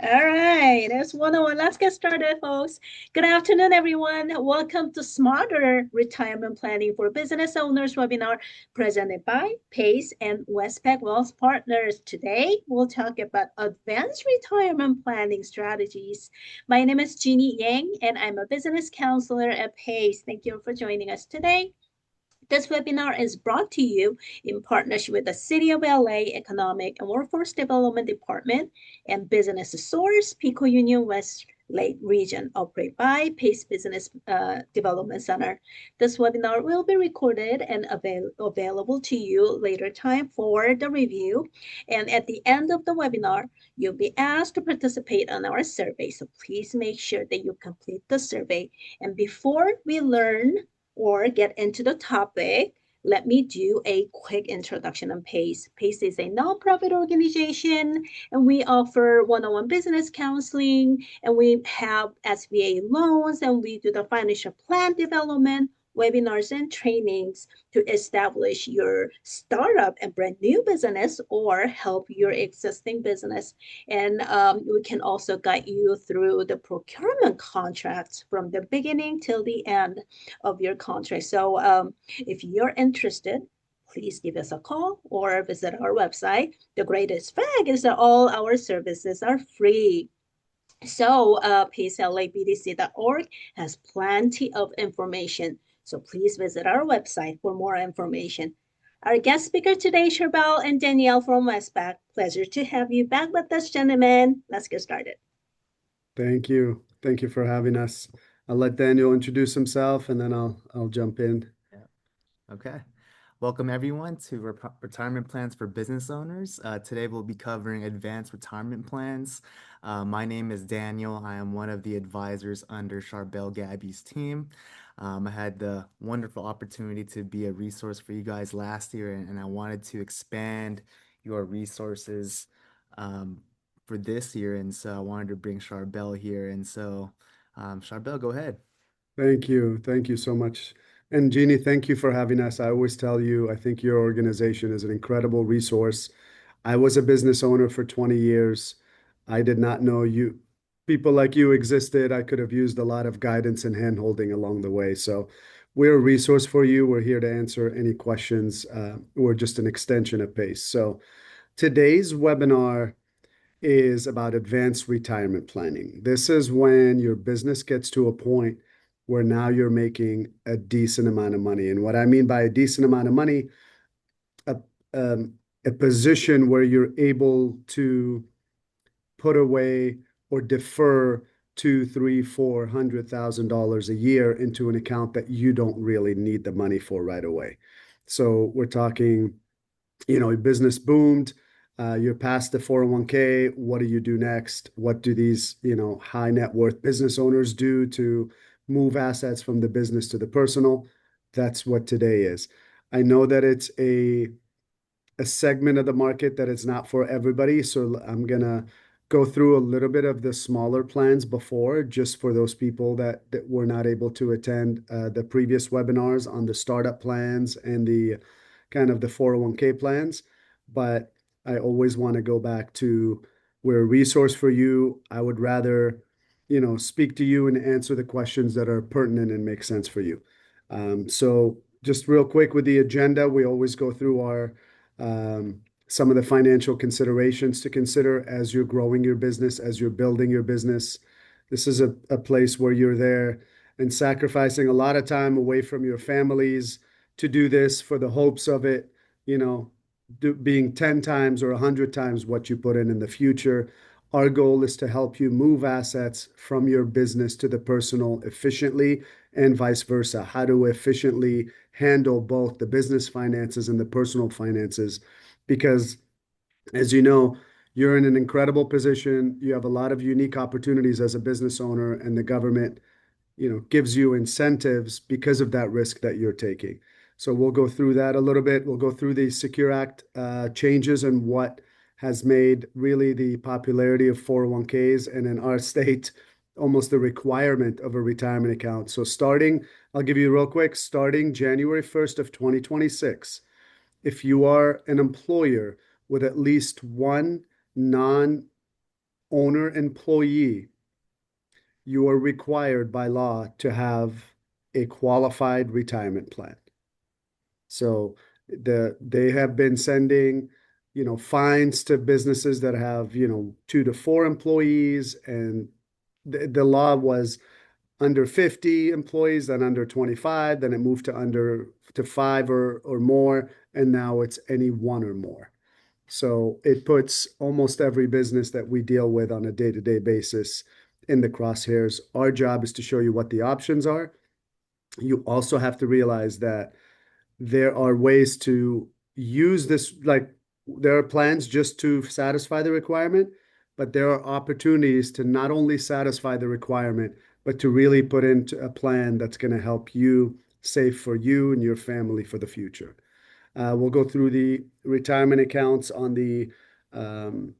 All right, that's 101. Let's get started, folks. Good afternoon, everyone. Welcome to Smarter Retirement Planning for Business Owners webinar presented by PACE and Westpac Wealth Partners. Today, we'll talk about advanced retirement planning strategies. My name is Jeannie Yang, and I'm a business counselor at PACE. Thank you for joining us today. This webinar is brought to you in partnership with the City of LA Economic and Workforce Development Department and BusinessSource Pico-Union West Lake Region, operated by PACE Business Development Center. This webinar will be recorded and available to you later time for the review. And at the end of the webinar, you'll be asked to participate on our survey. So please make sure that you complete the survey. And before we learn or get into the topic, let me do a quick introduction on PACE. PACE is a nonprofit organization, and we offer one-on-one business counseling, and we have SBA loans, and we do the financial plan development, webinars, and trainings to establish your startup and brand new business or help your existing business. And we can also guide you through the procurement contracts from the beginning till the end of your contract. So if you're interested, please give us a call or visit our website. The greatest fact is that all our services are free. So pacelabdc.org has plenty of information. So please visit our website for more information. Our guest speaker today, Sherbel and Danielle from Westpac. Pleasure to have you back with us, gentlemen. Let's get started. Thank you. Thank you for having us. I'll let Daniel introduce himself and then I'll jump in. Yeah. Okay. Welcome everyone to Retirement Plans for Business Owners. Today we'll be covering advanced retirement plans. My name is Daniel. I am one of the advisors under Charbel Gabby's team. I had the wonderful opportunity to be a resource for you guys last year, and I wanted to expand your resources for this year. And so I wanted to bring Charbel here. And so Charbel, go ahead. Thank you. Thank you so much. And Jeannie, thank you for having us. I always tell you, I think your organization is an incredible resource. I was a business owner for 20 years. I did not know people like you existed. I could have used a lot of guidance and handholding along the way. So we're a resource for you. We're here to answer any questions. We're just an extension of PACE. So today's webinar is about advanced retirement planning. This is when your business gets to a point where now you're making a decent amount of money. And what I mean by a decent amount of money, a, a position where you're able to put away or defer two, three, $400,000 a year into an account that you don't really need the money for right away. So we're talking, your business boomed. You're past the 401k. What do you do next? What do these, high net worth business owners do to move assets from the business to the personal? That's what today is. I know that it's a segment of the market that it's not for everybody. So I'm going to go through a little bit of the smaller plans before, just for those people that were not able to attend the previous webinars on the startup plans and the kind of the 401k plans. But I always want to go back to, we're a resource for you. I would rather, speak to you and answer the questions that are pertinent and make sense for you. So just real quick with the agenda, we always go through our some of the financial considerations to consider as you're growing your business, as you're building your business. This is a place where you're there and sacrificing a lot of time away from your families to do this for the hopes of it, being 10 times or 100 times what you put in the future. Our goal is to help you move assets from your business to the personal efficiently and vice versa. How to efficiently handle both the business finances and the personal finances. Because as you know, you're in an incredible position. You have a lot of unique opportunities as a business owner, and the government, gives you incentives because of that risk that you're taking. So we'll go through that a little bit. We'll go through the Secure Act changes and what has made really the popularity of 401ks, and in our state, almost the requirement of a retirement account. So I'll give you real quick, starting January 1st of 2026, if you are an employer with at least one non owner employee, you are required by law to have a qualified retirement plan. So they have been sending, fines to businesses that have, 2 to 4 employees, and the law was under 50 employees, then under 25, then it moved to 5 or more, and now it's any 1 or more. So it puts almost every business that we deal with on a day-to-day basis in the crosshairs. Our job is to show you what the options are. You also have to realize that there are ways to use this, like there are plans just to satisfy the requirement, but there are opportunities to not only satisfy the requirement, but to really put into a plan that's going to help you save for you and your family for the future. We'll go through the retirement accounts on um,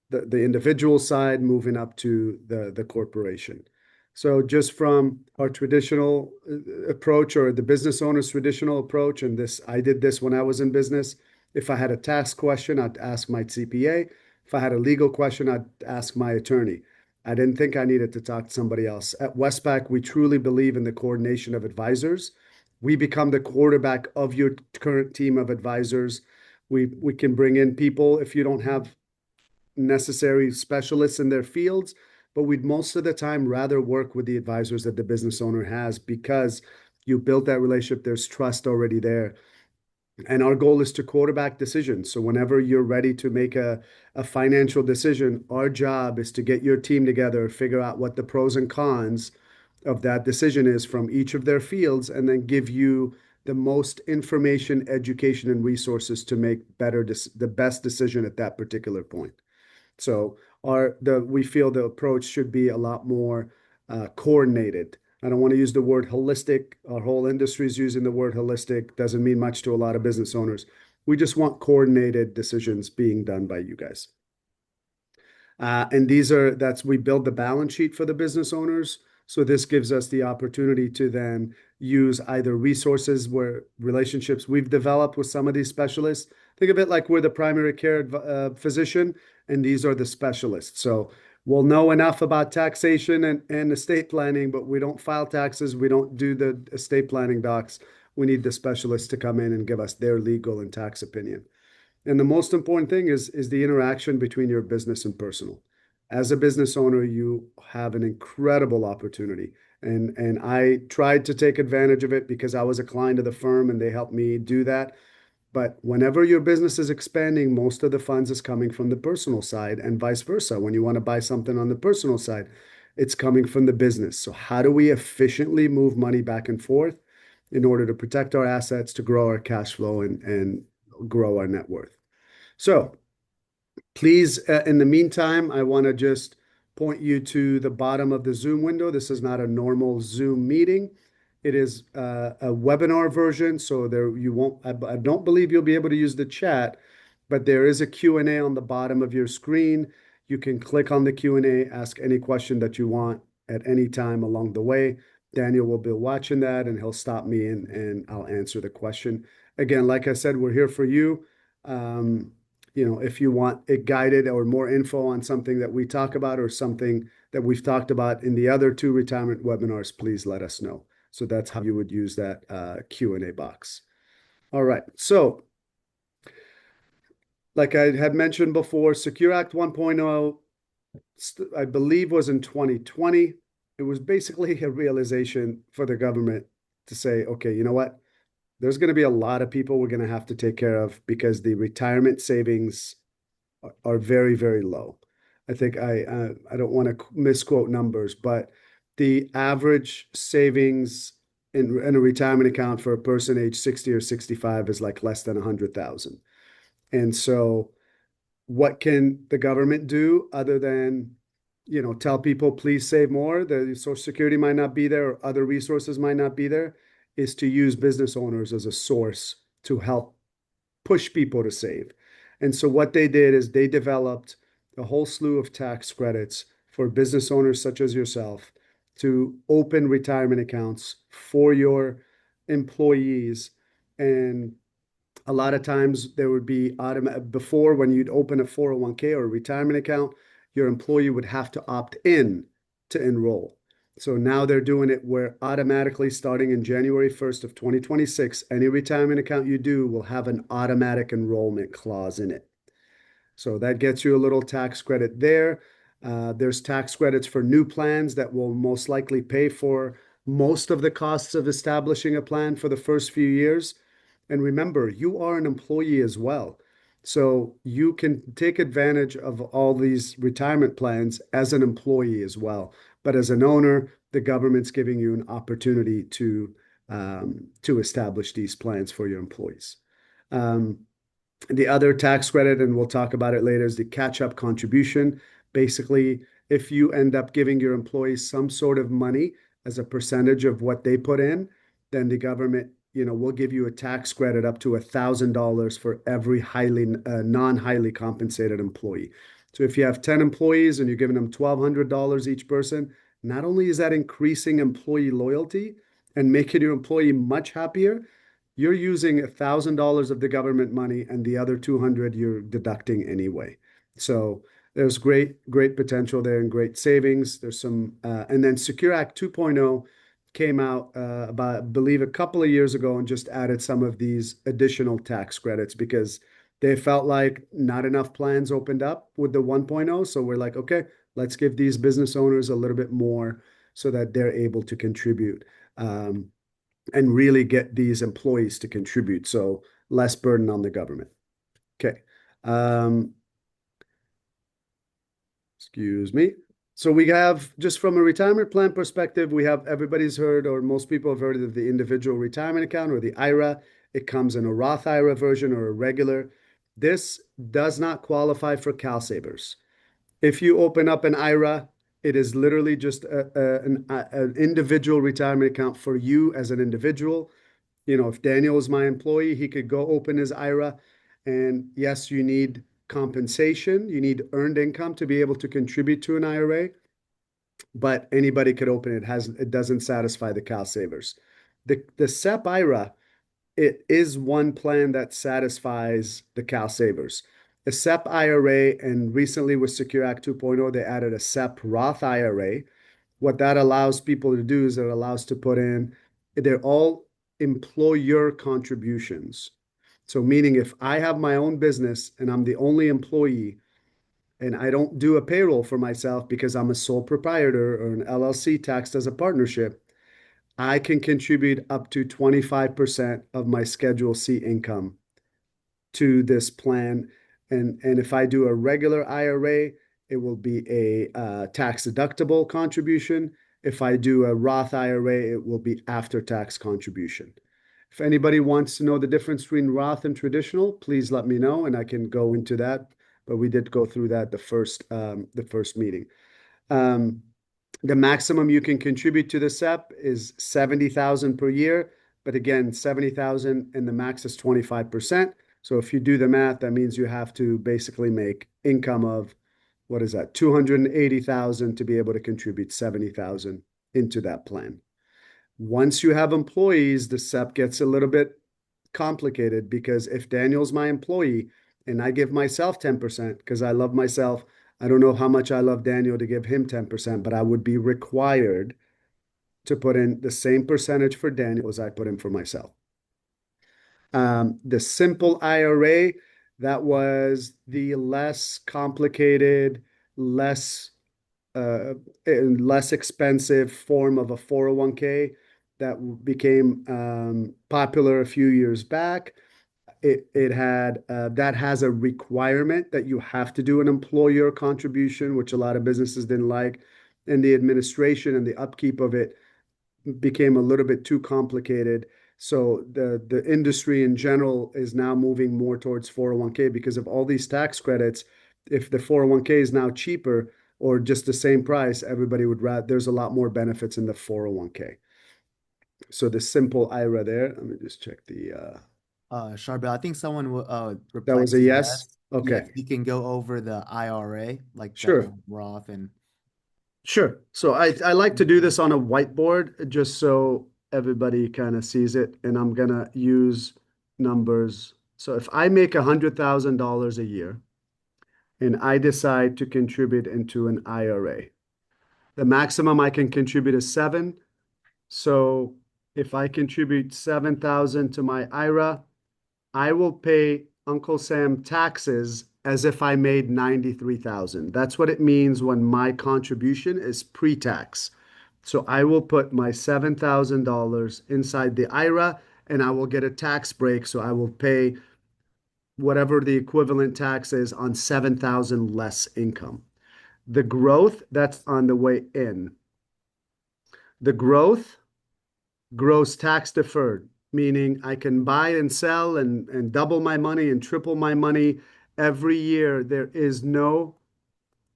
the individual side, moving up to the corporation. So just from our traditional approach, or the business owner's traditional approach, and I did this when I was in business. If I had a tax question, I'd ask my CPA. If I had a legal question, I'd ask my attorney. I didn't think I needed to talk to somebody else. At Westpac, we truly believe in the coordination of advisors. We become the quarterback of your current team of advisors. We can bring in people if you don't have necessary specialists in their fields, but we'd most of the time rather work with the advisors that the business owner has, because you build that relationship, there's trust already there. And our goal is to quarterback decisions. So whenever you're ready to make a financial decision, our job is to get your team together, figure out what the pros and cons of that decision is from each of their fields, and then give you the most information, education, and resources to make the best decision at that particular point. So we feel the approach should be a lot more coordinated. I don't want to use the word holistic. Our whole industry is using the word holistic. Doesn't mean much to a lot of business owners. We just want coordinated decisions being done by you guys. And we build the balance sheet for the business owners. So this gives us the opportunity to then use either resources where relationships we've developed with some of these specialists. Think of it like we're the primary care physician, and these are the specialists. So we'll know enough about taxation and estate planning, but we don't file taxes. We don't do the estate planning docs. We need the specialists to come in and give us their legal and tax opinion. And the most important thing is the interaction between your business and personal. As a business owner, you have an incredible opportunity. And I tried to take advantage of it because I was a client of the firm and they helped me do that. But whenever your business is expanding, most of the funds is coming from the personal side, and vice versa. When you want to buy something on the personal side, it's coming from the business. So how do we efficiently move money back and forth in order to protect our assets, to grow our cash flow, and grow our net worth? So please, in the meantime, I want to just point you to the bottom of the Zoom window. This is not a normal Zoom meeting. It is a webinar version, so I don't believe you'll be able to use the chat, but there is a Q&A on the bottom of your screen. You can click on the Q&A, ask any question that you want at any time along the way. Daniel will be watching that, and he'll stop me, and I'll answer the question. Again, like I said, we're here for you. If you want it guided or more info on something that we talk about or something that we've talked about in the other 2 retirement webinars, please let us know. So that's how you would use that Q&A box. All right. So like I had mentioned before, Secure Act 1.0, I believe, was in 2020. It was basically a realization for the government to say, okay, you know what? There's going to be a lot of people we're going to have to take care of because the retirement savings are very, very low. I think I don't want to misquote numbers, but the average savings in a retirement account for a person age 60 or 65 is like less than 100,000. And so what can the government do other than, tell people, please save more? The Social Security might not be there, or other resources might not be there, is to use business owners as a source to help push people to save. And so what they did is they developed a whole slew of tax credits for business owners such as yourself to open retirement accounts for your employees. And a lot of times there would be before, when you'd open a 401k or a retirement account, your employee would have to opt in to enroll. So now they're doing it where automatically starting in January 1st of 2026, any retirement account you do will have an automatic enrollment clause in it. So that gets you a little tax credit there. There's tax credits for new plans that will most likely pay for most of the costs of establishing a plan for the first few years. And remember, you are an employee as well. So you can take advantage of all these retirement plans as an employee as well. But as an owner, the government's giving you an opportunity to establish these plans for your employees. The other tax credit, and we'll talk about it later, is the catch-up contribution. Basically, if you end up giving your employees some sort of money as a percentage of what they put in, then the government, will give you a tax credit up to $1,000 for every non-highly compensated employee. So if you have 10 employees and you're giving them $1,200 each person, not only is that increasing employee loyalty and making your employee much happier, you're using $1,000 of the government money and the other 200 you're deducting anyway. So there's great potential there and great savings. There's some, and then Secure Act 2.0 came out about, I believe, a couple of years ago and just added some of these additional tax credits because they felt like not enough plans opened up with the 1.0. So we're like, okay, let's give these business owners a little bit more so that they're able to contribute. And really get these employees to contribute. So less burden on the government. Okay. Excuse me. So we have, just from a retirement plan perspective, we have, everybody's heard, or most people have heard of the individual retirement account or the IRA. It comes in a Roth IRA version or a regular. This does not qualify for CalSavers. If you open up an IRA, it is literally just an individual retirement account for you as an individual. If Daniel is my employee, he could go open his IRA. And yes, you need compensation. You need earned income to be able to contribute to an IRA. But anybody could open it. It doesn't satisfy the CalSavers. The SEP IRA, it is one plan that satisfies the CalSavers. A SEP IRA, and recently with Secure Act 2.0, they added a SEP Roth IRA. What that allows people to do is it allows to put in, they're all employer contributions. So meaning if I have my own business and I'm the only employee and I don't do a payroll for myself because I'm a sole proprietor or an LLC taxed as a partnership, I can contribute up to 25% of my Schedule C income to this plan. And if I do a regular IRA, it will be a tax deductible contribution. If I do a Roth IRA, it will be after tax contribution. If anybody wants to know the difference between Roth and traditional, please let me know and I can go into that. But we did go through that the first meeting. The maximum you can contribute to the SEP is 70,000 per year. But again, 70,000 and the max is 25%. So if you do the math, that means you have to basically make income of, what is that, 280,000 to be able to contribute 70,000 into that plan. Once you have employees, the SEP gets a little bit complicated because if Daniel's my employee and I give myself 10% because I love myself, I don't know how much I love Daniel to give him 10%, but I would be required to put in the same percentage for Daniel as I put in for myself. The simple IRA, that was the less complicated, less expensive form of a 401k that became popular a few years back. It had that has a requirement that you have to do an employer contribution, which a lot of businesses didn't like, and the administration and the upkeep of it became a little bit too complicated. So the industry in general is now moving more towards 401k because of all these tax credits. If the 401k is now cheaper or just the same price, everybody would rather, there's a lot more benefits in the 401k. So the simple IRA there, let me just check the Charbel, I think someone that replied was a to yes. Okay. Yes, you can go over the IRA, like Sure. the Roth and. Sure. So I like to do this on a whiteboard just so everybody kind of sees it, and I'm gonna use numbers. So if I make $100,000 a year and I decide to contribute into an IRA. The maximum I can contribute is 7. So if I contribute 7,000 to my IRA, I will pay Uncle Sam taxes as if I made 93,000. That's what it means when my contribution is pre-tax. So I will put my $7,000 inside the IRA and I will get a tax break. So I will pay whatever the equivalent tax is on 7,000 less income. The growth, that's on the way in. The growth grows tax deferred, meaning I can buy and sell and double my money and triple my money every year. There is no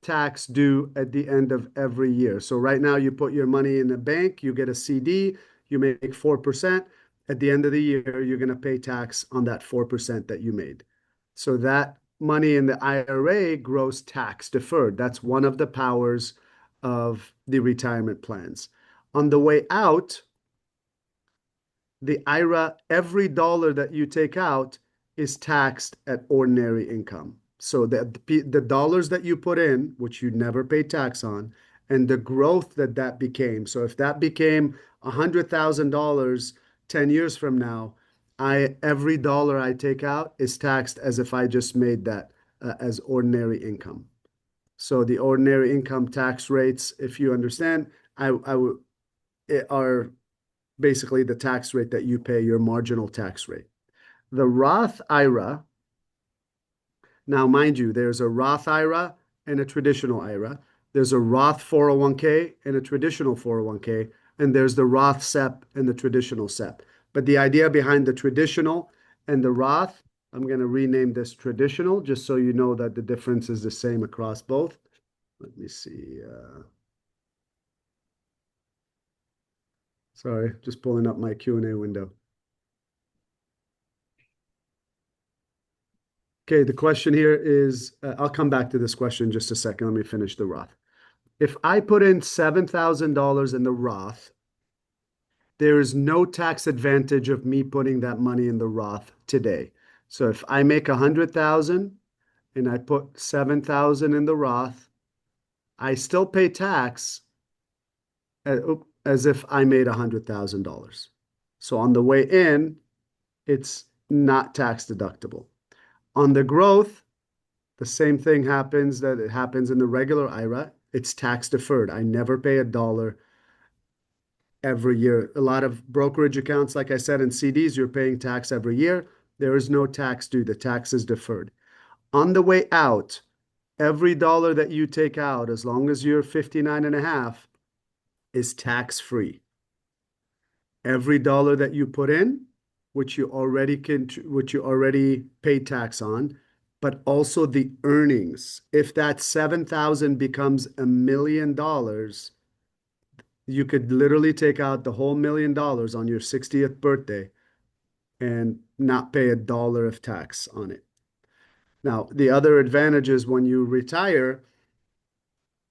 tax due at the end of every year. So right now you put your money in the bank, you get a CD, you make 4%. At the end of the year, you're going to pay tax on that 4% that you made. So that money in the IRA grows tax deferred. That's one of the powers of the retirement plans. On the way out, the IRA, every dollar that you take out is taxed at ordinary income. So the dollars that you put in, which you never pay tax on, and the growth that became. So if that became $100,000 10 years from now, every dollar I take out is taxed as if I just made that as ordinary income. So the ordinary income tax rates, if you understand, are basically the tax rate that you pay, your marginal tax rate. The Roth IRA, now mind you, there's a Roth IRA and a traditional IRA. There's a Roth 401k and a traditional 401k, and there's the Roth SEP and the traditional SEP. But the idea behind the traditional and the Roth, I'm going to rename this traditional just so you know that the difference is the same across both. Let me see. Sorry, just pulling up my Q&A window. Okay, the question here is, I'll come back to this question in just a second. Let me finish the Roth. If I put in $7,000 in the Roth, there is no tax advantage of me putting that money in the Roth today. So if I make 100,000 and I put 7,000 in the Roth, I still pay tax as if I made $100,000. So on the way in, it's not tax deductible. On the growth, the same thing happens that it happens in the regular IRA. It's tax deferred. I never pay a dollar every year. A lot of brokerage accounts, like I said, and CDs, you're paying tax every year. There is no tax due. The tax is deferred. On the way out, every dollar that you take out, as long as you're 59 and a half, is tax free. Every dollar that you put in, which you already paid tax on, but also the earnings. If that 7,000 becomes $1 million, you could literally take out the whole $1 million on your 60th birthday and not pay a dollar of tax on it. Now, the other advantage is when you retire,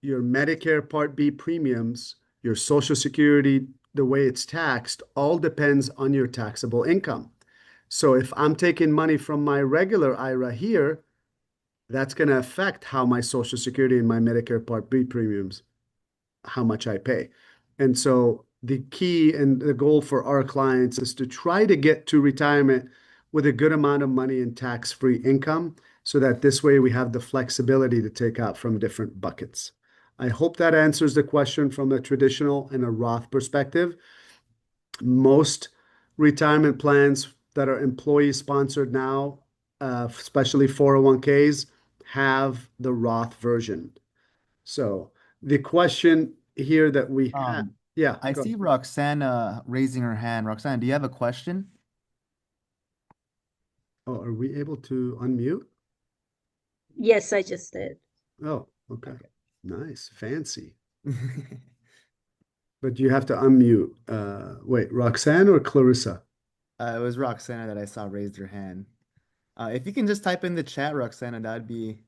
your Medicare Part B premiums, your Social Security, the way it's taxed, all depends on your taxable income. So if I'm taking money from my regular IRA here, that's going to affect how my Social Security and my Medicare Part B premiums, how much I pay. And so the key and the goal for our clients is to try to get to retirement with a good amount of money in tax-free income so that this way we have the flexibility to take out from different buckets. I hope that answers the question from a traditional and a Roth perspective. Most retirement plans that are employee sponsored now, especially 401ks, have the Roth version. So the question here that we have, yeah. I see Roxana raising her hand. Roxana, do you have a question? Oh, are we able to unmute? Yes, I just did. Oh, okay. Nice, fancy. But you have to unmute. Wait, Roxanne or Clarissa? It was Roxana that I saw raised her hand. If you can just type in the chat, Roxana, that'd be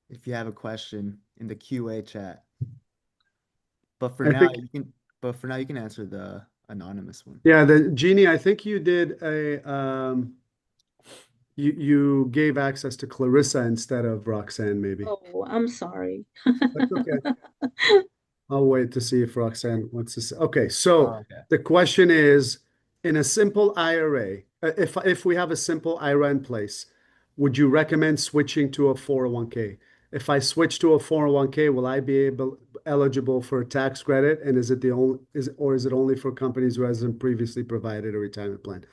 if you have a question in the QA chat. But for now, you can answer the anonymous one. Yeah, the Jeannie, I think you did a You gave access to Clarissa instead of Roxanne, maybe. Oh, I'm sorry. That's okay. I'll wait to see if Roxanne wants to say. Okay, so Oh, okay. the question is, in a simple IRA, if we have a simple IRA in place, would you recommend switching to a 401k? If I switch to a 401k, will I be eligible for a tax credit? And is it the only is it only for companies who hasn't previously provided a retirement plan?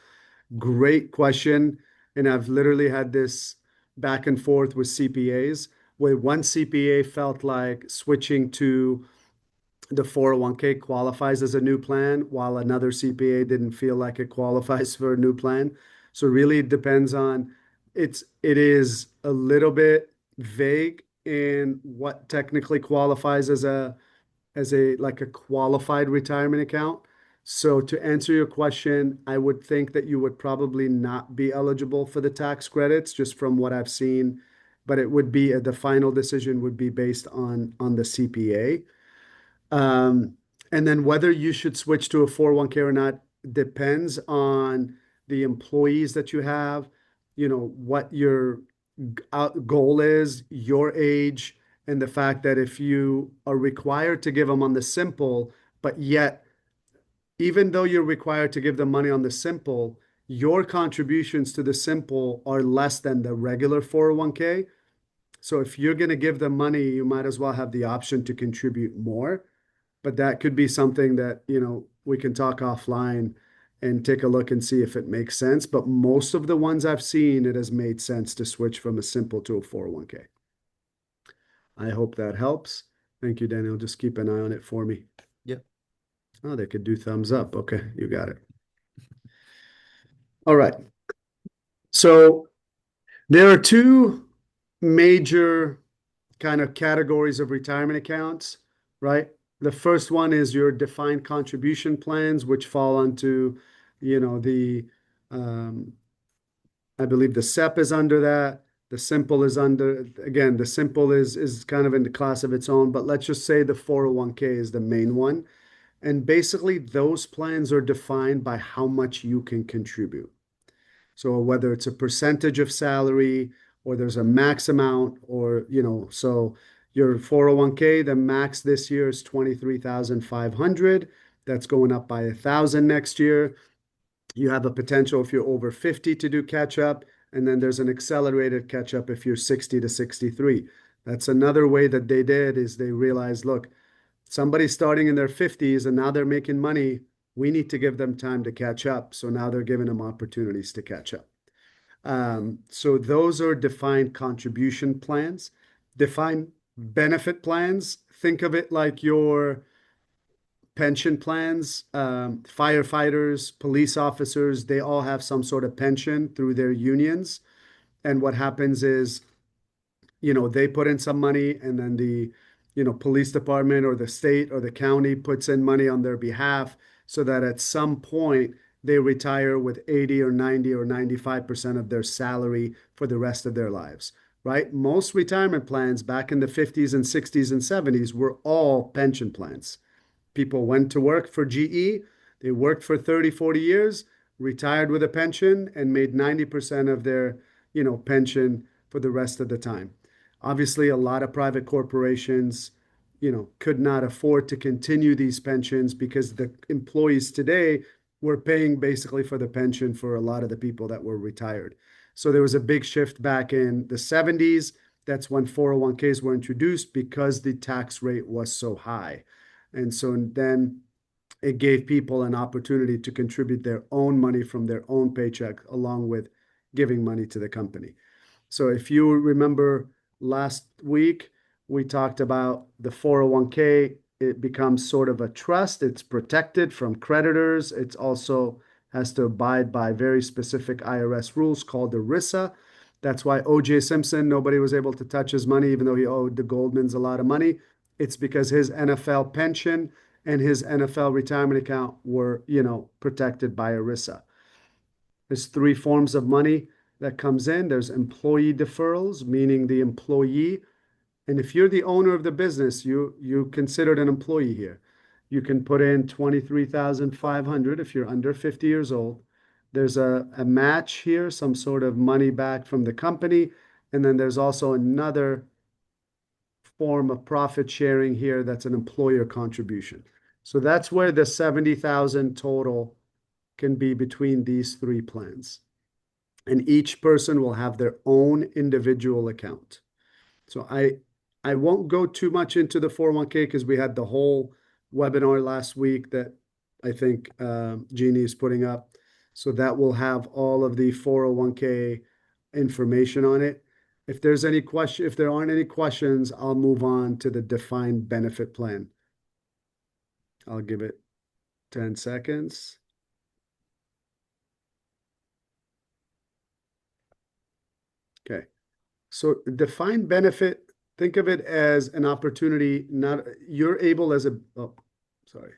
Great question. And I've literally had this back and forth with CPAs, where one CPA felt like switching to the 401k qualifies as a new plan, while another CPA didn't feel like it qualifies for a new plan. So really it depends on it is a little bit vague in what technically qualifies as a like a qualified retirement account. So to answer your question, I would think that you would probably not be eligible for the tax credits just from what I've seen, but it would be the final decision would be based on the CPA. Um, and then whether you should switch to a 401k or not depends on the employees that you have, what your goal is, your age, and the fact that if you are required to give them on the simple, but yet, even though you're required to give them money on the simple, your contributions to the simple are less than the regular 401k. So if you're going to give them money, you might as well have the option to contribute more. But that could be something that, we can talk offline and take a look and see if it makes sense. But most of the ones I've seen, it has made sense to switch from a simple to a 401k. I hope that helps. Thank you, Daniel. Just keep an eye on it for me. Yep. Oh, they could do thumbs up. Okay, you got it. All right. So there are two major kind of categories of retirement accounts, right? The first one is your defined contribution plans, which fall onto, the I believe the SEP is under that. The simple is under, again, the simple is kind of in the class of its own, but let's just say the 401k is the main one. And basically, those plans are defined by how much you can contribute. So whether it's a percentage of salary or there's a max amount or, so your 401k, the max this year is 23,500. That's going up by 1,000 next year. You have a potential if you're over 50 to do catch up, and then there's an accelerated catch up if you're 60 to 63. That's another way that they did is they realized, look, somebody's starting in their 50s and now they're making money. We need to give them time to catch up. So now they're giving them opportunities to catch up. So those are defined contribution plans, defined benefit plans. Think of it like your pension plans. Firefighters, police officers, they all have some sort of pension through their unions. And what happens is, they put in some money and then the, police department or the state or the county puts in money on their behalf so that at some point they retire with 80 or 90 or 95% of their salary for the rest of their lives, right? Most retirement plans back in the 50s and 60s and 70s were all pension plans. People went to work for GE, they worked for 30, 40 years, retired with a pension, and made 90% of their, pension for the rest of the time. Obviously, a lot of private corporations, could not afford to continue these pensions because the employees today were paying basically for the pension for a lot of the people that were retired. So there was a big shift back in the 70s. That's when 401ks were introduced because the tax rate was so high. And so then it gave people an opportunity to contribute their own money from their own paycheck along with giving money to the company. So if you remember last week, we talked about the 401k. It becomes sort of a trust. It's protected from creditors. It also has to abide by very specific IRS rules called ERISA. That's why O.J. Simpson, nobody was able to touch his money, even though he owed the Goldmans a lot of money. It's because his NFL pension and his NFL retirement account were, protected by ERISA. There's three forms of money that comes in. There's employee deferrals, meaning the employee, and if you're the owner of the business, you considered an employee here. You can put in 23,500 if you're under 50 years old. There's a match here, some sort of money back from the company. And then there's also another form of profit sharing here that's an employer contribution. So that's where the 70,000 total can be between these three plans. And each person will have their own individual account. So I won't go too much into the 401k because we had the whole webinar last week that I think Jeannie is putting up. So that will have all of the 401k information on it. If there's any question, if there aren't any questions, I'll move on to the defined benefit plan. I'll give it 10 seconds. Okay. So defined benefit, think of it as an opportunity, not you're able as a, oh, sorry.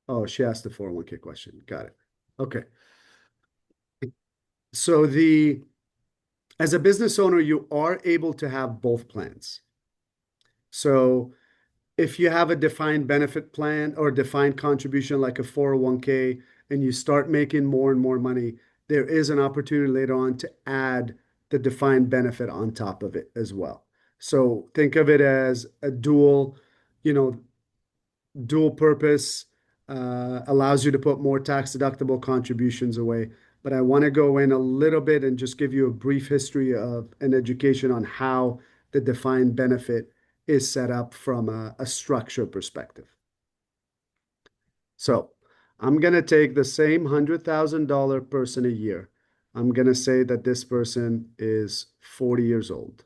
Oh, she asked the 401k question. Got it. Okay. So as a business owner, you are able to have both plans. So if you have a defined benefit plan or defined contribution like a 401k and you start making more and more money, there is an opportunity later on to add the defined benefit on top of it as well. So think of it as a dual, dual purpose, allows you to put more tax deductible contributions away. But I want to go in a little bit and just give you a brief history of an education on how the defined benefit is set up from a structure perspective. So I'm going to take the same $100,000 person a year. I'm going to say that this person is 40 years old.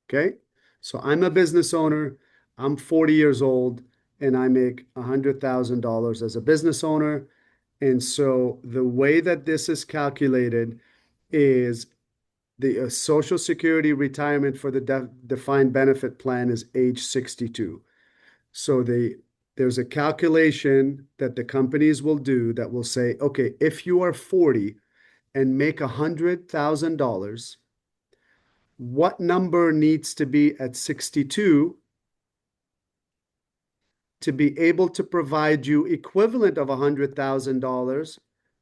Okay. So I'm a business owner. I'm 40 years old and I make $100,000 as a business owner. And so the way that this is calculated is the Social Security retirement for the defined benefit plan is age 62. So there's a calculation that the companies will do that will say, okay, if you are 40 and make $100,000, what number needs to be at 62 to be able to provide you equivalent of $100,000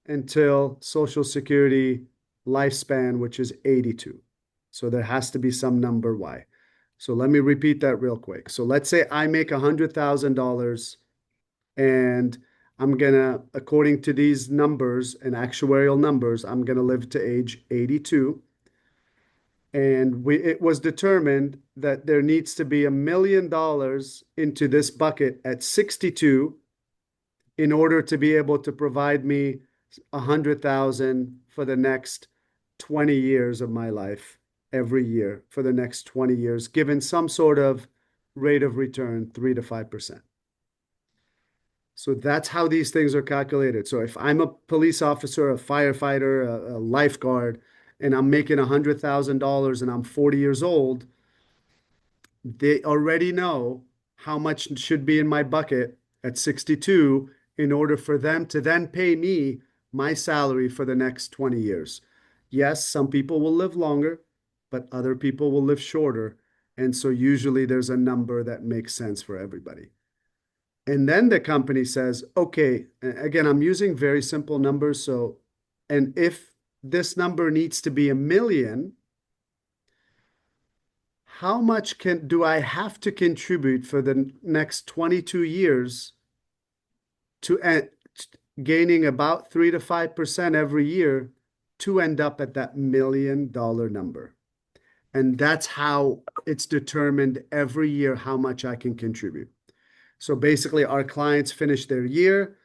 until Social Security lifespan, which is 82. So there has to be some number Y. So let me repeat that real quick. So let's say I make $100,000 and I'm going to, according to these numbers and actuarial numbers, I'm going to live to age 82. And it was determined that there needs to be $1 million into this bucket at 62 in order to be able to provide me 100,000 for the next 20 years of my life, every year for the next 20 years, given some sort of rate of return, 3 to 5%. So that's how these things are calculated. So if I'm a police officer, a firefighter, a lifeguard, and I'm making $100,000 and I'm 40 years old, they already know how much should be in my bucket at 62 in order for them to then pay me my salary for the next 20 years. Yes, some people will live longer, but other people will live shorter. And so usually there's a number that makes sense for everybody. And then the company says, okay, again, I'm using very simple numbers. So, and if this number needs to be $1 million, how much do I have to contribute for the next 22 years to gaining about 3 to 5% every year to end up at that $1 million number? And that's how it's determined every year how much I can contribute. So basically, our clients finish their year.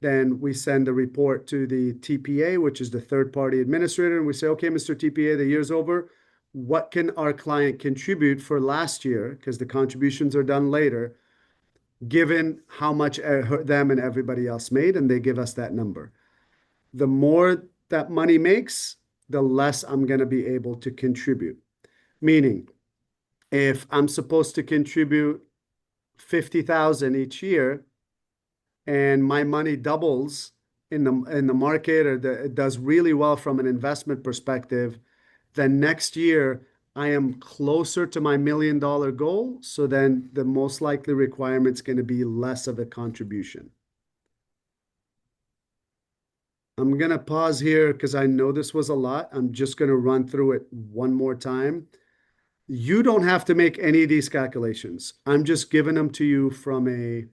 Then we send a report to the TPA, which is the third-party administrator, and we say, okay, Mr. TPA, the year's over. What can our client contribute for last year? Because the contributions are done later, given how much them and everybody else made, and they give us that number. The more that money makes, the less I'm going to be able to contribute. Meaning, if I'm supposed to contribute 50,000 each year, and my money doubles in the market, or it does really well from an investment perspective, then next year I am closer to my $1 million goal. So then the most likely requirement is going to be less of a contribution. I'm going to pause here because I know this was a lot. I'm just going to run through it one more time. You don't have to make any of these calculations. I'm just giving them to you from a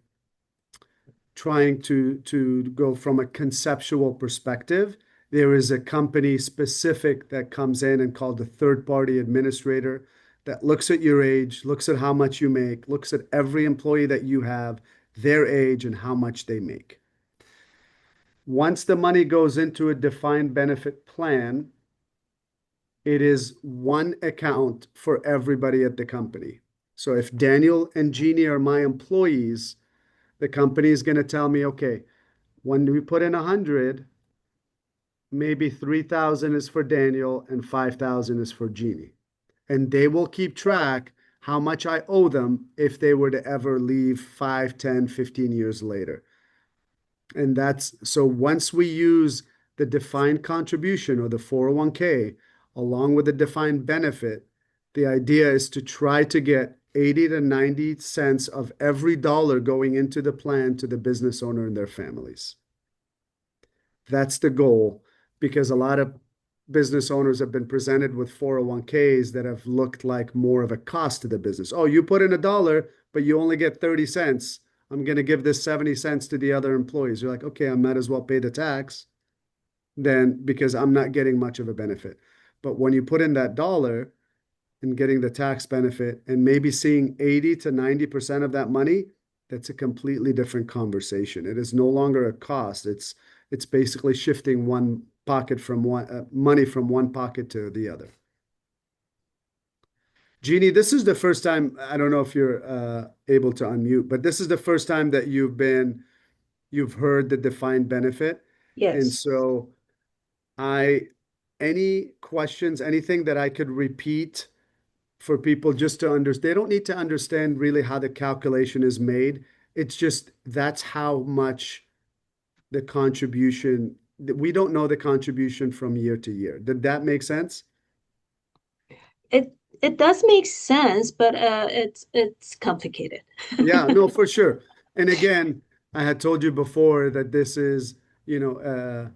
trying to go from a conceptual perspective. There is a company specific that comes in and called the third party administrator that looks at your age, looks at how much you make, looks at every employee that you have, their age, and how much they make. Once the money goes into a defined benefit plan, it is one account for everybody at the company. So if Daniel and Jeannie are my employees, the company is going to tell me, okay, when we put in 100, maybe 3,000 is for Daniel and 5,000 is for Jeannie. And they will keep track how much I owe them if they were to ever leave 5, 10, 15 years later. And that's so once we use the defined contribution or the 401k along with the defined benefit, the idea is to try to get 80 to 90 cents of every dollar going into the plan to the business owner and their families. That's the goal because a lot of business owners have been presented with 401ks that have looked like more of a cost to the business. Oh, you put in a dollar, but you only get 30 cents. I'm going to give this 70 cents to the other employees. You're like, okay, I might as well pay the tax then because I'm not getting much of a benefit. But when you put in that dollar and getting the tax benefit and maybe seeing 80 to 90% of that money, that's a completely different conversation. It is no longer a cost. It's basically shifting one pocket from one money from one pocket to the other. Jeannie, this is the first time, I don't know if you're able to unmute, but this is the first time that you've heard the defined benefit. And Yes. so any questions, anything that I could repeat for people just to understand? They don't need to understand really how the calculation is made. It's just that's how much the contribution, we don't know the contribution from year to year. Did that make sense? It does make sense, but it's complicated. Yeah, no, for sure. And again, I had told you before that this is, you know,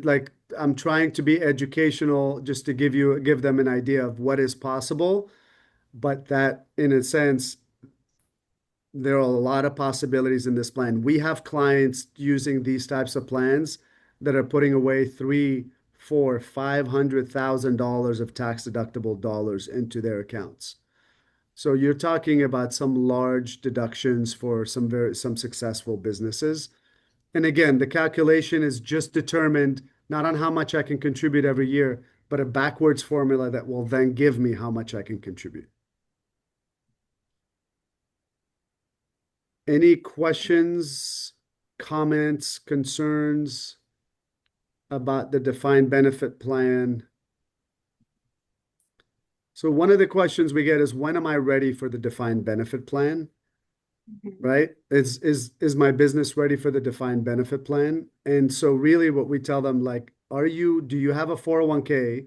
like I'm trying to be educational just to give them an idea of what is possible, but that in a sense, there are a lot of possibilities in this plan. We have clients using these types of plans that are putting away three, four, $500,000 of tax deductible dollars into their accounts. So you're talking about some large deductions for some successful businesses. And again, the calculation is just determined not on how much I can contribute every year, but a backwards formula that will then give me how much I can contribute. Any questions, comments, concerns about the defined benefit plan? So one of the questions we get is, when am I ready for the defined benefit plan? Right? Is my business ready for the defined benefit plan? And so really what we tell them, like, do you have a 401k?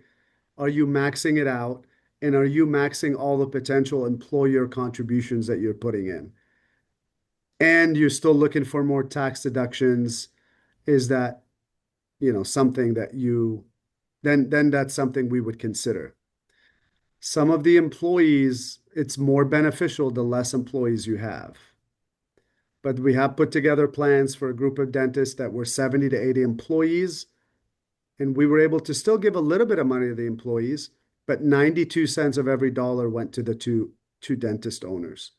Are you maxing it out? And are you maxing all the potential employer contributions that you're putting in? And you're still looking for more tax deductions. Is that, something that then that's something we would consider. Some of the employees, it's more beneficial the less employees you have. But we have put together plans for a group of dentists that were 70 to 80 employees, and we were able to still give a little bit of money to the employees, but 92 cents of every dollar went to the two dentist owners.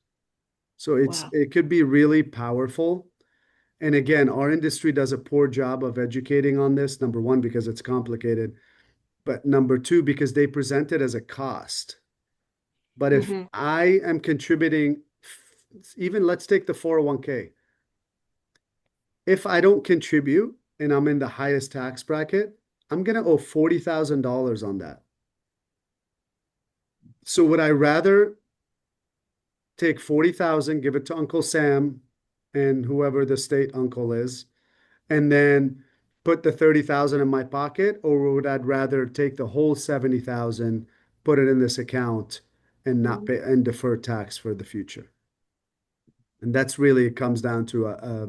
So Wow. it could be really powerful. And again, our industry does a poor job of educating on this. Number one, because it's complicated, but number two, because they present it as a cost. But if Hmm. I am contributing, even let's take the 401k. If I don't contribute and I'm in the highest tax bracket, I'm going to owe $40,000 on that. So would I rather take 40,000, give it to Uncle Sam and whoever the state uncle is, and then put the 30,000 in my pocket, or would I rather take the whole 70,000, put it in this account and not pay and defer tax for the future? And that's really, it comes down to a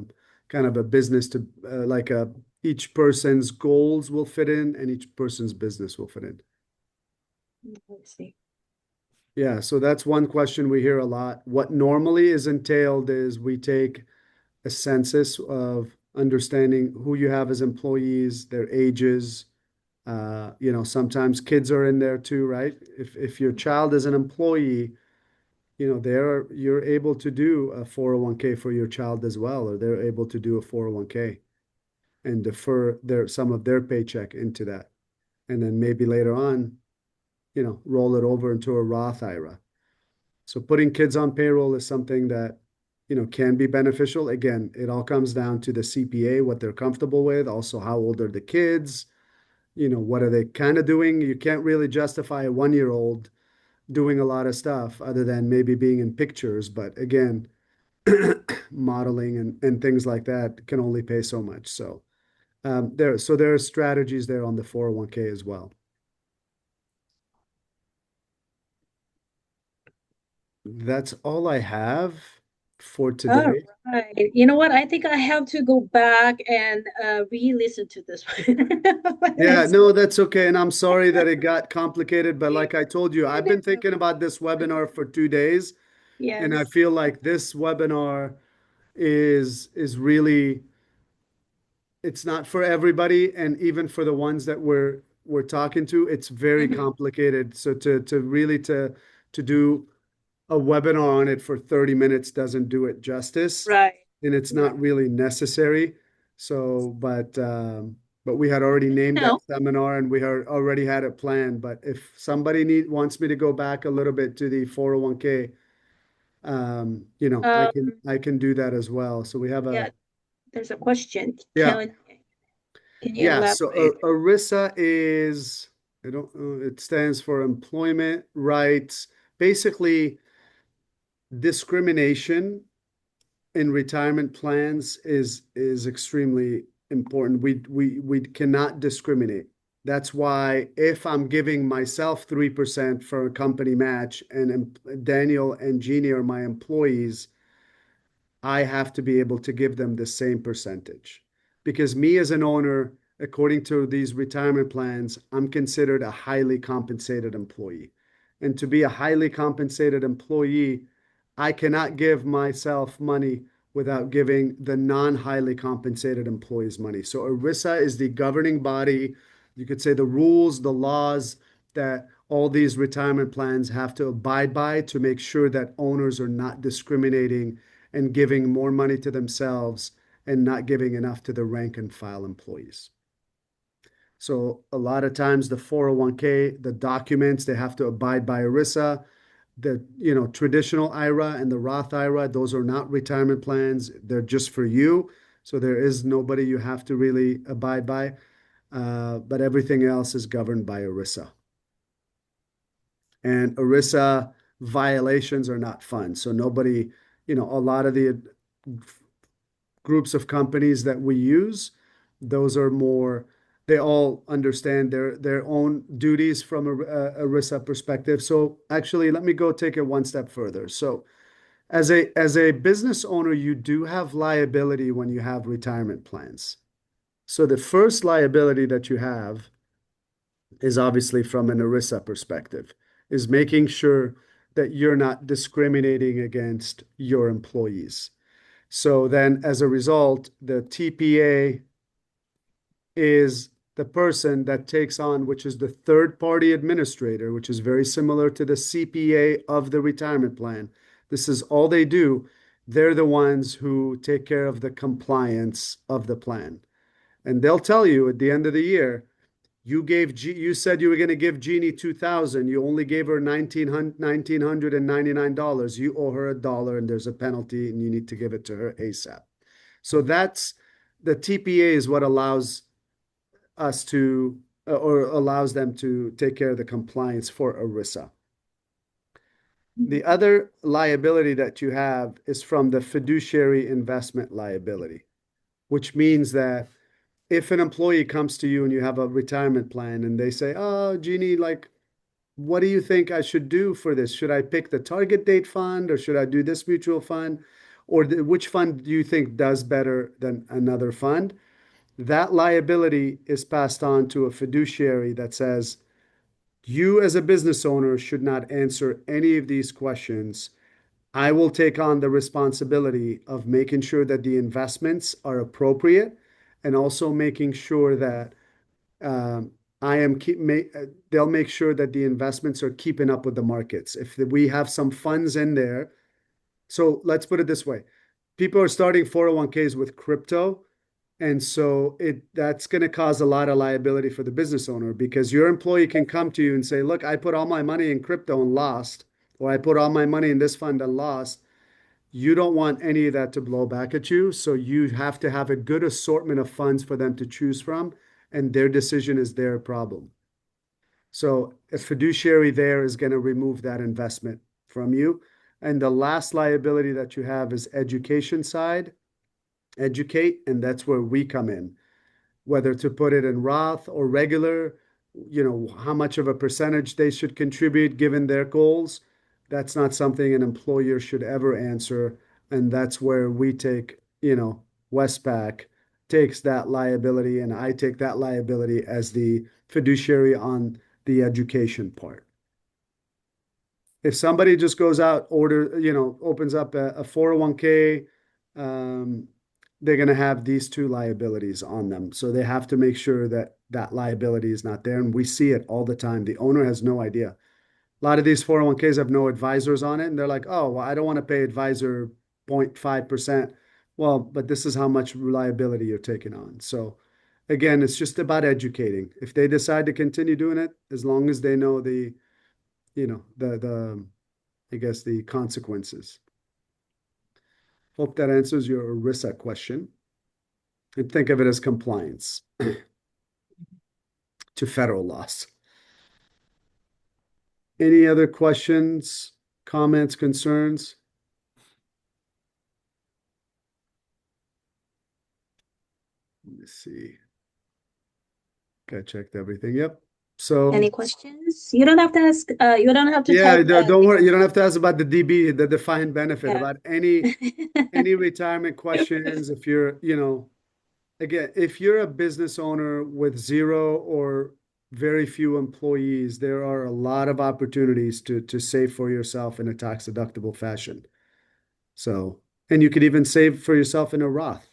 kind of a business to like a each person's goals will fit in and each person's business will fit in. Let's see. Yeah, so that's one question we hear a lot. What normally is entailed is we take a census of understanding who you have as employees, their ages. Sometimes kids are in there too, right? If your child is an employee, you're able to do a 401k for your child as well, or they're able to do a 401k and defer some of their paycheck into that. And then maybe later on, roll it over into a Roth IRA. So putting kids on payroll is something that, can be beneficial. Again, it all comes down to the CPA, what they're comfortable with, also how old are the kids, what are they kind of doing? You can't really justify a 1-year-old doing a lot of stuff other than maybe being in pictures. But again, modeling and things like that can only pay so much. So there are strategies there on the 401k as well. That's all I have for All today. right. You know what? I think I have to go back and re-listen to this one. Yeah, no, that's okay. And I'm sorry that it got complicated, but like I told you, I've been It's thinking about this webinar for 2 days, and I Yes. feel like this webinar is really, it's not for everybody, and even for the ones that we're talking to, it's very Mhm. complicated. So to really to do a webinar on it for 30 minutes doesn't do it justice, Right. and it's Right. not really necessary. So, but we had already named that No. seminar and we had already had it planned. But if somebody wants me to go back a little bit to the 401k, I Um, can do that as well. So we have yeah, there's a question. yeah, Can you yeah. So elaborate? ERISA is, I don't know, it stands for Employment Rights. Basically, discrimination in retirement plans is extremely important. We cannot discriminate. That's why if I'm giving myself 3% for a company match and Daniel and Jeannie are my employees, I have to be able to give them the same percentage. Because me as an owner, according to these retirement plans, I'm considered a highly compensated employee. And to be a highly compensated employee, I cannot give myself money without giving the non-highly compensated employees money. So ERISA is the governing body, you could say the rules, the laws that all these retirement plans have to abide by to make sure that owners are not discriminating and giving more money to themselves and not giving enough to the rank and file employees. So a lot of times the 401k, the documents, they have to abide by ERISA. The traditional IRA and the Roth IRA, those are not retirement plans. They're just for you. So there is nobody you have to really abide by. But everything else is governed by ERISA. And ERISA violations are not fun. So nobody, a lot of the groups of companies that we use, those are more, they all understand their own duties from a ERISA perspective. So actually, let me go take it one step further. So as a business owner, you do have liability when you have retirement plans. So the first liability that you have is obviously from an ERISA perspective, is making sure that you're not discriminating against your employees. So then, as a result, the TPA is the person that takes on, which is the third party administrator, which is very similar to the CPA of the retirement plan. This is all they do. They're the ones who take care of the compliance of the plan. And they'll tell you at the end of the year, you said you were going to give Jeannie 2,000. You only gave her $1,999. You owe her $1 and there's a penalty and you need to give it to her ASAP. So that's the TPA is what allows us to or allows them to take care of the compliance for ERISA. The other liability that you have is from the fiduciary investment liability, which means that if an employee comes to you and you have a retirement plan and they say, "Oh, Jeannie, like, what do you think I should do for this? Should I pick the target date fund or should I do this mutual fund? Or which fund do you think does better than another fund?" that liability is passed on to a fiduciary that says, you as a business owner should not answer any of these questions. I will take on the responsibility of making sure that the investments are appropriate and also making sure that um, they'll make sure that the investments are keeping up with the markets. If we have some funds in there, so let's put it this way. People are starting 401ks with crypto. And so that's going to cause a lot of liability for the business owner because your employee can come to you and say, look, I put all my money in crypto and lost, or I put all my money in this fund and lost. You don't want any of that to blow back at you. So you have to have a good assortment of funds for them to choose from, and their decision is their problem. So a fiduciary there is going to remove that investment from you. And the last liability that you have is education side. Educate, and that's where we come in. Whether to put it in Roth or regular, how much of a percentage they should contribute given their goals. That's not something an employer should ever answer. And that's where we take, Westpac takes that liability, and I take that liability as the fiduciary on the education part. If somebody just goes out, opens up a 401k, they're going to have these two liabilities on them. So they have to make sure that that liability is not there. And we see it all the time. The owner has no idea. A lot of these 401ks have no advisors on it. And they're like, oh, well, I don't want to pay advisor 0.5%. Well, but this is how much liability you're taking on. So again, it's just about educating. If they decide to continue doing it, as long as they know I guess the consequences. Hope that answers your ERISA question. And think of it as compliance to federal laws. Any other questions, comments, concerns? Let me see. Okay, I checked everything. Yep. So Any questions? You don't have to ask. You don't have to yeah, type. don't worry. You don't have to ask about the DB, the defined benefit, Yeah. about any retirement questions. If you're, again, if you're a business owner with zero or very few employees, there are a lot of opportunities to save for yourself in a tax deductible fashion. So, and you could even save for yourself in a Roth.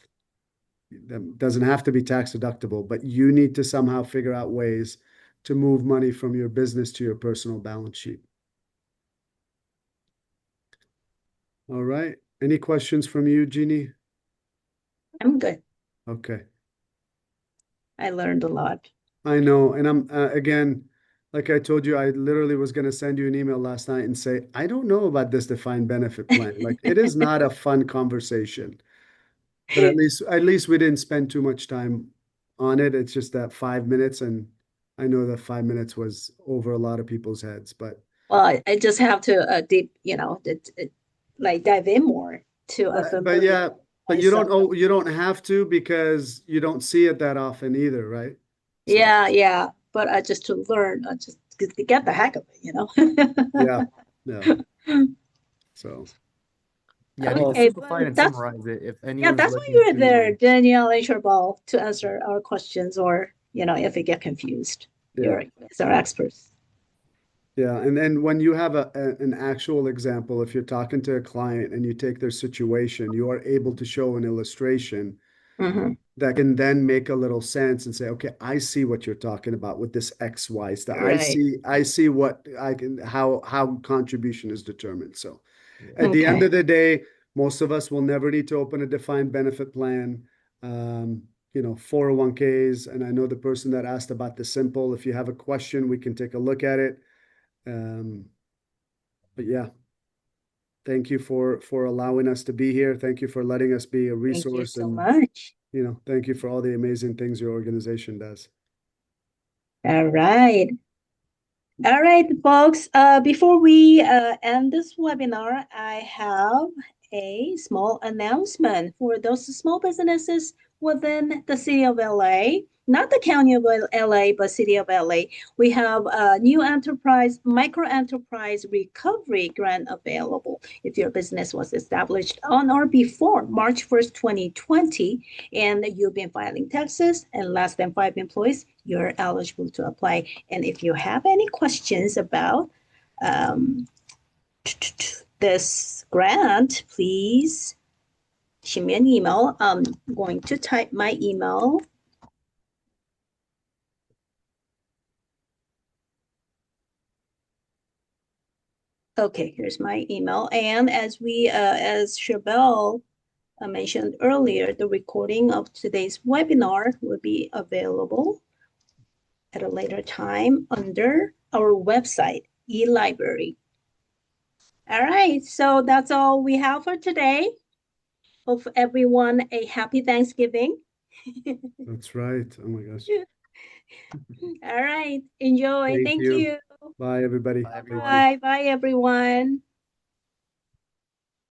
That doesn't have to be tax deductible, but you need to somehow figure out ways to move money from your business to your personal balance sheet. All right. Any questions from you, Jeannie? I'm good. Okay. I learned a lot. I know. And I'm, again, like I told you, I literally was going to send you an email last night and say, I don't know about this defined benefit plan. Like, it is not a fun conversation, but at least we didn't spend too much time on it. It's just that 5 minutes. And I know that 5 minutes was over a lot of people's heads, but Well, I just have to like dive in more to a but yeah, but myself. you don't have to because you don't see it that often either, right? So Yeah. But just to learn, just to get the heck of it. yeah, yeah. So Yeah, to Okay, simplify it but and summarize it, if yeah, anyone's that's why looking you're there, to, Danielle and Charbal, to answer our questions, or if we get confused. yeah. You guys are experts. Yeah, and then when you have an actual example, if you're talking to a client and you take their situation, you are able to show an illustration Mm-hmm. that can then make a little sense and say, okay, I see what you're talking about with this XY stuff. Right. I see what I can how contribution is determined. So yeah. at the end Okay. of the day, most of us will never need to open a defined benefit plan. 401ks, and I know the person that asked about the simple. If you have a question, we can take a look at it. But yeah, thank you for allowing us to be here. Thank you for letting us be a Thank you resource, so and much. thank you for all the amazing things your organization does. All right. All right, folks. Before we end this webinar, I have a small announcement for those small businesses within the city of LA, not the county of LA, but city of LA. We have a new enterprise, micro enterprise recovery grant available. If your business was established on or before March 1st, 2020, and you've been filing taxes and less than 5 employees, you're eligible to apply. And if you have any questions about this grant, please shoot me an email. I'm going to type my email. Okay, here's my email. And as Chabelle mentioned earlier, the recording of today's webinar will be available at a later time under our website, eLibrary. All right, so that's all we have for today. Hope everyone a happy Thanksgiving. That's right. Oh my gosh. All right, enjoy. Thank Thank you. you. Bye, everybody. Bye, everyone. Bye, bye, everyone.